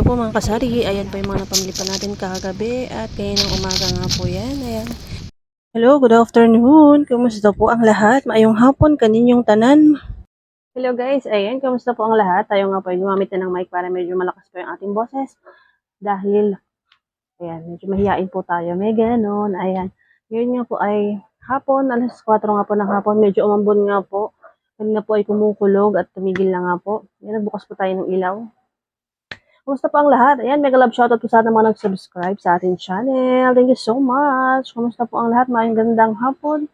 po mga kasari, ayan po yung mga napamili pa natin kagabi at ngayon ng umaga nga po yan, ayan. Hello, good afternoon, kumusta po ang lahat? Maayong hapon kaninyong tanan. Hello guys, ayan, kumusta po ang lahat? Tayo nga po ay gumamit na ng mic para medyo malakas po yung ating boses. Dahil, ayan, medyo mahihain po tayo, may ganon, ayan. Ngayon nga po ay hapon, alas 4 nga po ng hapon, medyo umambon nga po. Kanina po ay kumukulog at tumigil na nga po. Ayan, nagbukas po tayo ng ilaw. Kumusta po ang lahat? Ayan, mega love shoutout po sa ating mga nag-subscribe sa ating channel. Thank you so much. Kumusta po ang lahat? Mayong gandang hapon.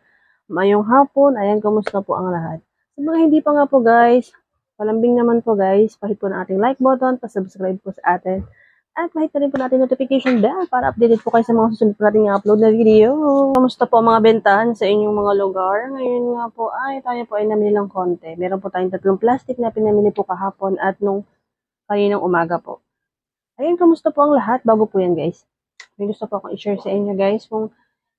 Mayong hapon. Ayan, kumusta po ang lahat? Sa mga hindi pa nga po guys, palambing naman po guys, pahit po na ating like button, pa-subscribe po sa atin. At pahit na rin po natin notification bell para updated po kayo sa mga susunod po nating upload na video. Kumusta po ang mga bentahan sa inyong mga lugar? Ngayon nga po ay tayo po ay namili ng konti. Meron po tayong 3 plastic na pinamili po kahapon at nung kaninang umaga po. Ayun, kamusta po ang lahat? Bago po yan guys. May gusto po akong i-share sa inyo guys kung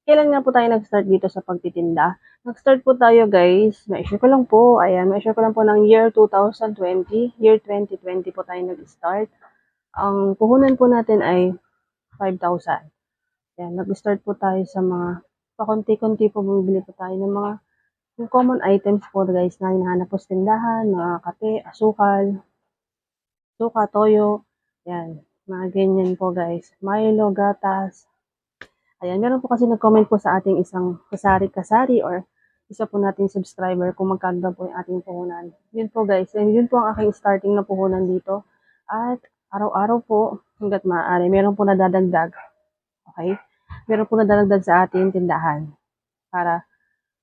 kailan nga po tayo nag-start dito sa pagtitinda. Nag-start po tayo guys, ma-share ko lang po, ayan, ma-share ko lang po ng year 2020, year 2020 po tayo nag-start. Ang puhunan po natin ay 5,000. Ayan, nag-start po tayo sa mga, pakunti-kunti po bumibili po tayo ng mga yung common items po guys na hinahanap po sa tindahan, mga kape, asukal, suka, toyo, yan, mga ganyan po guys. Milo, gatas. Ayan, meron po kasi nag-comment po sa ating isang kasari-kasari or isa po nating subscriber kung magkano po yung ating puhunan. Yun po guys, and yun po ang aking starting na puhunan dito. At araw-araw po, hanggat maaari, meron po nadadagdag. Okay? Meron po nadadagdag sa ating tindahan para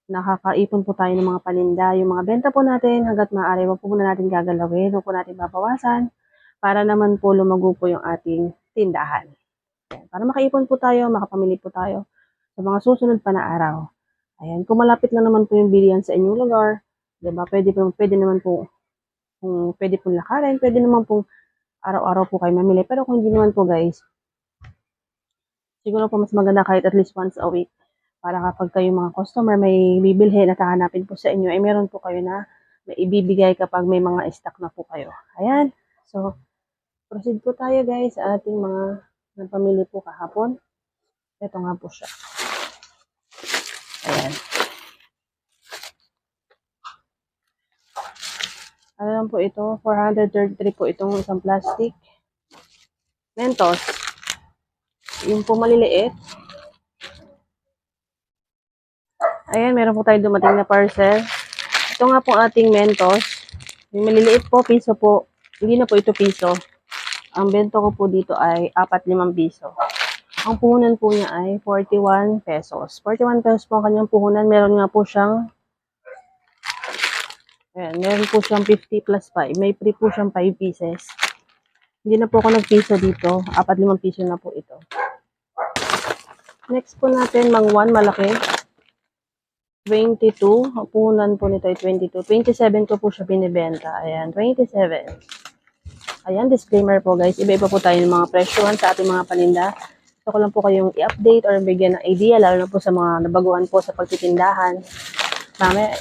nakakaipon po tayo ng mga paninda. Yung mga benta po natin, hanggat maaari, wag po muna natin gagalawin, wag po natin babawasan para naman po lumago po yung ating tindahan. Para makaipon po tayo, makapamili po tayo sa mga susunod pa na araw. Ayan, kung malapit lang naman po yung bilihan sa inyong lugar, 'di ba? Pwede naman po kung pwede po lakarin, pwede naman po araw-araw po kayo mamili. Pero kung hindi naman po guys, siguro po mas maganda kahit at least once a week para kapag kayo mga customer may bibilhin at hahanapin po sa inyo, ay meron po kayo na may ibibigay kapag may mga stock na po kayo. Ayan. So, proceed po tayo guys sa ating mga napamili po kahapon. Ito nga po siya. Ayan. Ano lang po ito? 433 po itong isang plastic. Mentos. Yung po maliliit. Ayan, meron po tayo dumating na parcel. Ito nga po ating Mentos. Yung maliliit po, piso po. Hindi na po ito piso. Ang bento ko po dito ay 4-5 piso. Ang puhunan po niya ay 41 pesos. 41 pesos po ang kanyang puhunan. Meron nga po siyang meron po siyang 50 plus 5. May free po siyang 5 pieces. Hindi na po ako nagpiso dito. 4-5 piso na po ito. Next po natin, mangwan, malaki. 22. Ang puhunan po nito ay 22. 27 ko po siya binibenta. Ayan, 27. Ayan, disclaimer po guys. Iba-iba po tayo ng mga presyohan sa ating mga paninda. Gusto ko lang po kayong i-update or bigyan ng idea, lalo na po sa mga nabaguhan po sa pagtitindahan.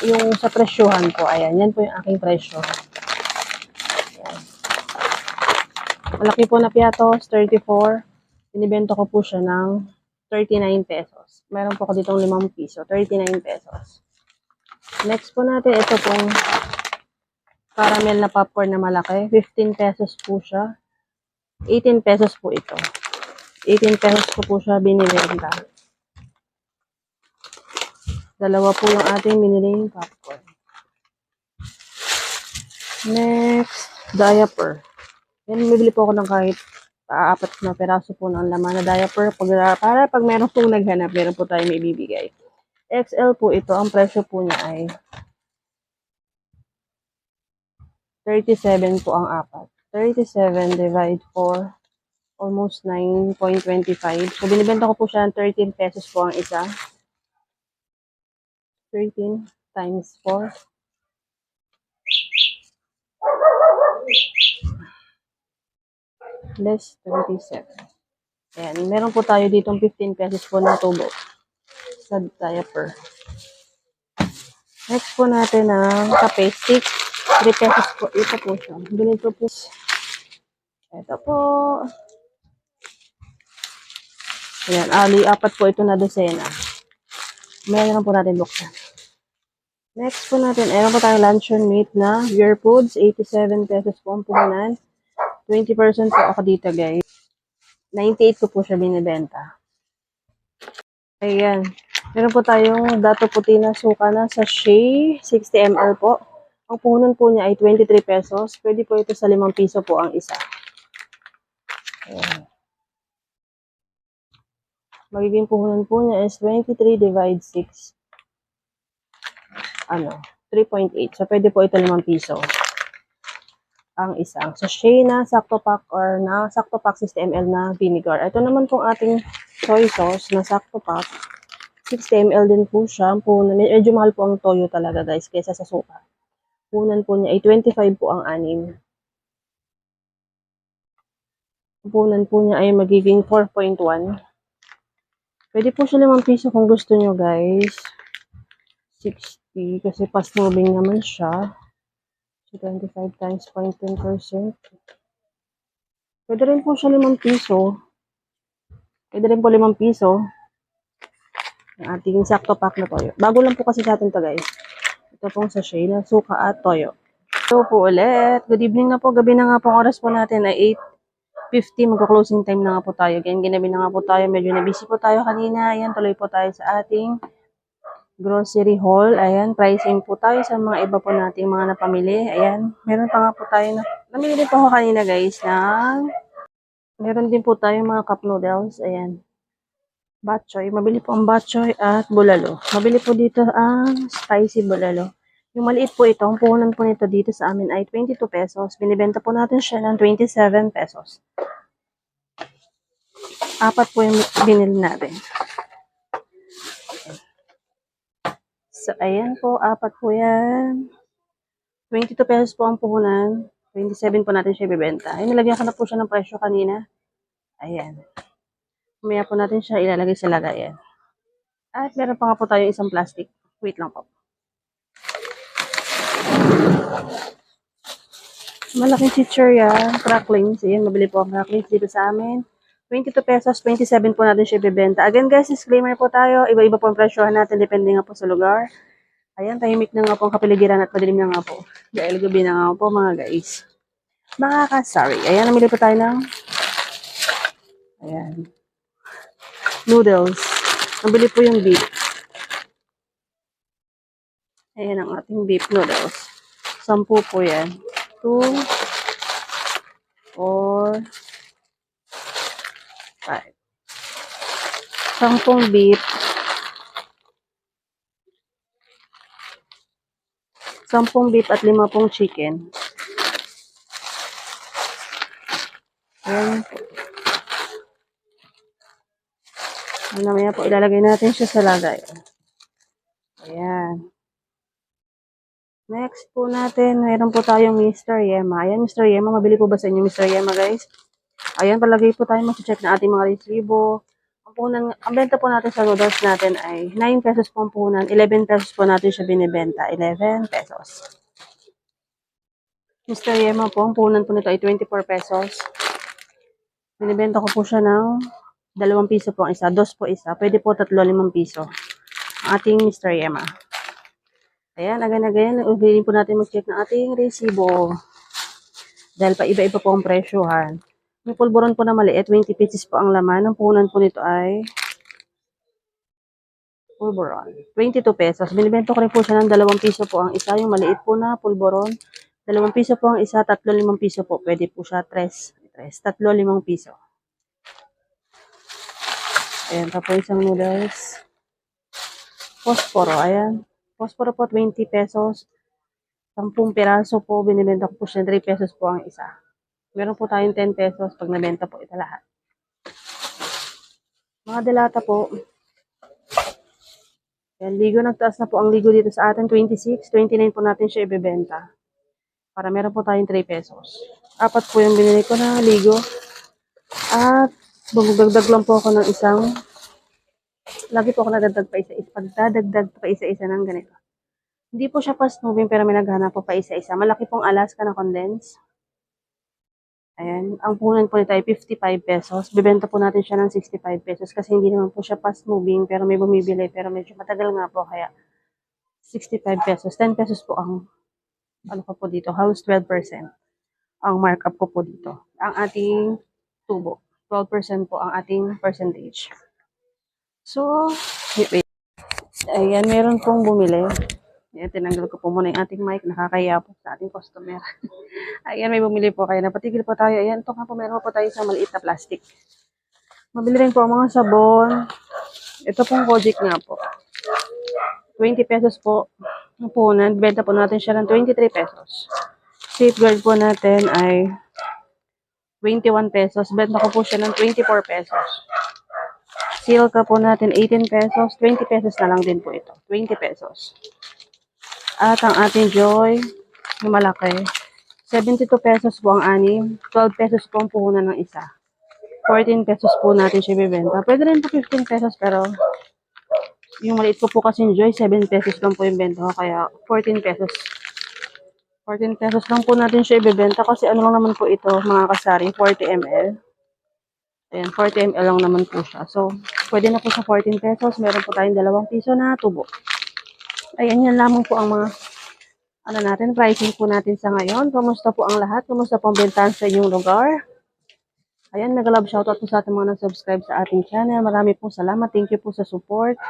Yung sa presyohan po, ayan, yan po yung aking presyo. Ayan. Malaki po na piatos, 34. Binibenta ko po siya ng 39 pesos. Meron po ako ditong 5 piso, 39 pesos. Next po natin, ito pong caramel na popcorn na malaki. 15 pesos po siya. 18 pesos po ito. 18 pesos po siya binibenta. Dalawa po yung ating biniling popcorn. Next, diaper. Yan, bibili po ako ng kahit 4 na peraso po ng laman na diaper. Para pag meron pong naghanap, meron po tayo may ibibigay. XL po ito. Ang presyo po niya ay 37 po ang 4. 37 divide 4, almost 9.25. So, binibenta ko po siya ng 13 pesos po ang isa. 13 times 4. Less 37. Ayan, meron po tayo ditong 15 pesos po na tubo sa diaper. Next po natin ang kape stick. 3 pesos po. Ito po siya. Ganito po. Ito po. Ayan, apat po ito na dosena. Meron po natin buksan. Next po natin, ayun po tayong luncheon meat na Pure Foods, 87 pesos po ang puhunan. 20% po ako dito, guys. 98 ko po siya binibenta. Ayan. Meron po tayong dato puti na suka na sachet, 60 ml po. Ang puhunan po niya ay 23 pesos. Pwede po ito sa 5 piso po ang isa. Ayan. Magiging puhunan po niya is 23 divide 6. 3.8. So, pwede po ito 5 piso. Ang isang sachet na sakto pack or na sakto pack 60 ml na vinegar. Ito naman pong ating soy sauce na sakto pack. 60 ml din po siya. Medyo mahal po ang toyo talaga guys kaysa sa suka. Punan po niya ay 25 po ang anim. Punan po niya ay magiging 4.1. Pwede po siya 5 piso kung gusto nyo guys. 60 kasi fast moving naman siya. 25 times 0.10%. Pwede rin po siya 5 piso. Pwede rin po 5 piso. Ang ating sakto pack na toyo. Bago lang po kasi sa atin to guys. Ito pong sachet na suka at toyo. So po ulit. Good evening na po. Gabi na nga po. Oras po natin ay 8:50. Magka-closing time na nga po tayo. Again, ginabi na nga po tayo. Medyo na-busy po tayo kanina. Ayan, tuloy po tayo sa ating grocery haul. Ayan, pricing po tayo sa mga iba po nating mga napamili. Ayan, meron pa nga po tayo na namili din po ako kanina guys meron din po tayo mga cup noodles. Ayan, bok choy. Mabili po ang bok choy at bulalo. Mabili po dito ang spicy bulalo. Yung maliit po ito, ang puhunan po nito dito sa amin ay 22 pesos. Binibenta po natin siya ng 27 pesos. Apat po yung binili natin. So, ayan po, apat po yan. 22 pesos po ang puhunan. 27 po natin siya ibibenta. Ay, nilagyan ko na po siya ng presyo kanina. Ayan. Mamaya po natin siya ilalagay sa lagayan. At meron pa nga po tayo isang plastic. Wait lang po. Malaking chichirya, cracklings. Ayan, mabili po ang cracklings dito sa amin. 22 pesos, 27 po natin siya ibibenta. Again guys, disclaimer po tayo. Iba-iba po ang presyohan natin depende nga po sa lugar. Ayan, tahimik na nga po ang kapaligiran at madilim na nga po. Dahil gabi na nga po mga guys. Mga kasari. Ayan, namili po tayo ng ayan. Noodles. Nabili po yung beef. Ayan ang ating beef noodles. 10 po yan. 2, 4, 5. 10 beef. 10 beef at 5 chicken. Ayan. Mamaya po ilalagay natin siya sa lagay. Ayan. Next po natin, mayroon po tayong Mr. Yema. Ayan, Mr. Yema. Mabili po ba sa inyo, Mr. Yema, guys? Ayan, palagay po tayo mag-check na ating mga resibo. Ang benta po natin sa noodles natin ay 9 pesos po ang puhunan. 11 pesos po natin siya binibenta. 11 pesos. Mr. Yema po, ang puhunan po nito ay 24 pesos. Binibenta ko po siya ng 2 piso po ang isa. 2 po isa. Pwede po 3, 5 piso. Ang ating Mr. Yema. Ayan, again, ulitin po natin mag-check ng ating resibo. Dahil pa iba-iba po ang presyohan. May pulburon po na maliit, 20 pieces po ang laman. Ang puhunan po nito ay pulburon, 22 pesos. Binibenta ko rin po siya ng 2 piso po ang isa. Yung maliit po na pulburon, 2 piso po ang isa, 3, 5 piso po. Pwede po siya 3, 3, 5 piso. Ayan, tapos isang noodles. Posporo, ayan. Posporo po, 20 pesos. 10 piraso po, binibenta ko po siya 3 pesos po ang isa. Meron po tayong 10 pesos pag nabenta po ito lahat. Mga delata po. Ayan, ligo, nagtaas na po ang ligo dito sa atin. 26, 29 po natin siya ibebenta. Para meron po tayong 3 pesos. Apat po yung binili ko na ligo. At bumagdagdag lang po ako ng isang. Lagi po ako nadagdag pa isa-isa. Pagdadagdag pa isa-isa ng ganito. Hindi po siya fast moving pero may naghanap po pa isa-isa. Malaki pong Alaska na condense. Ayan, ang puhunan po nito ay 55 pesos. Bebenta po natin siya ng 65 pesos kasi hindi naman po siya fast moving pero may bumibili pero medyo matagal nga po kaya 65 pesos. 10 pesos po ang ano ko po dito, halos 12% ang markup ko po dito. Ang ating tubo, 12% po ang ating percentage. So, wait. Ayan, meron pong bumili. Ayan, tinanggal ko po muna yung ating mic. Nakakaya po sa ating customer. Ayan, may bumili po kayo. Napatigil po tayo. Ayan, ito nga po, meron po tayo sa maliit na plastic. Mabili rin po ang mga sabon. Ito pong Kojic nga po. 20 pesos po ang puhunan. Benta po natin siya ng 23 pesos. Safeguard po natin ay 21 pesos. Benta ko po siya ng 24 pesos. Silka po natin 18 pesos. 20 pesos na lang din po ito. 20 pesos. At ang ating Joy, yung malaki, 72 pesos po ang anim. 12 pesos po ang puhunan ng isa. 14 pesos po natin siya bibenta. Pwede rin po 15 pesos pero yung maliit ko po kasi Joy, 7 pesos lang po yung benta ko. Kaya 14 pesos. 14 pesos lang po natin siya ibebenta kasi ano lang naman po ito mga kasari, 40 ml. Ayan, 40 ml lang naman po siya. So, pwede na po sa 14 pesos. Meron po tayong 2 piso na tubo. Ayan, yan lamang po ang mga ano natin, pricing po natin sa ngayon. Kumusta po ang lahat? Kumusta po ang bentahan sa inyong lugar? Ayan, nag-love shoutout po sa ating mga nag-subscribe sa ating channel. Marami pong salamat. Thank you po sa support.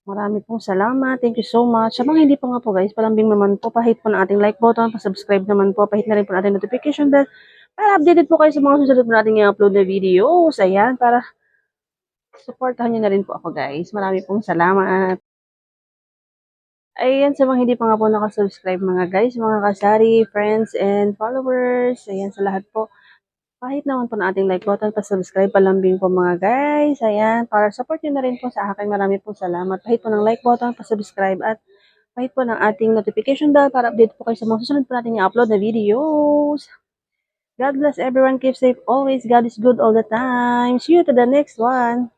Marami pong salamat. Thank you so much. Sa mga hindi pa nga po guys, palambing naman po, pahit po ng ating like button, pa-subscribe naman po, pahit na rin po natin notification bell para updated po kayo sa mga susunod po natin i-upload na videos. Ayan, para supportahan nyo na rin po ako guys. Marami pong salamat. Ayan, sa mga hindi pa nga po nakasubscribe mga guys, mga kasari, friends, and followers. Ayan, sa lahat po. Kahit naman po na ating like button, pa-subscribe, palambing po mga guys. Ayan, para support nyo na rin po sa akin. Marami po salamat. Kahit po ng like button, pa-subscribe, at kahit po ng ating notification bell para update po kayo sa mga susunod po natin i-upload na videos. God bless everyone. Keep safe always. God is good all the time. See you to the next one.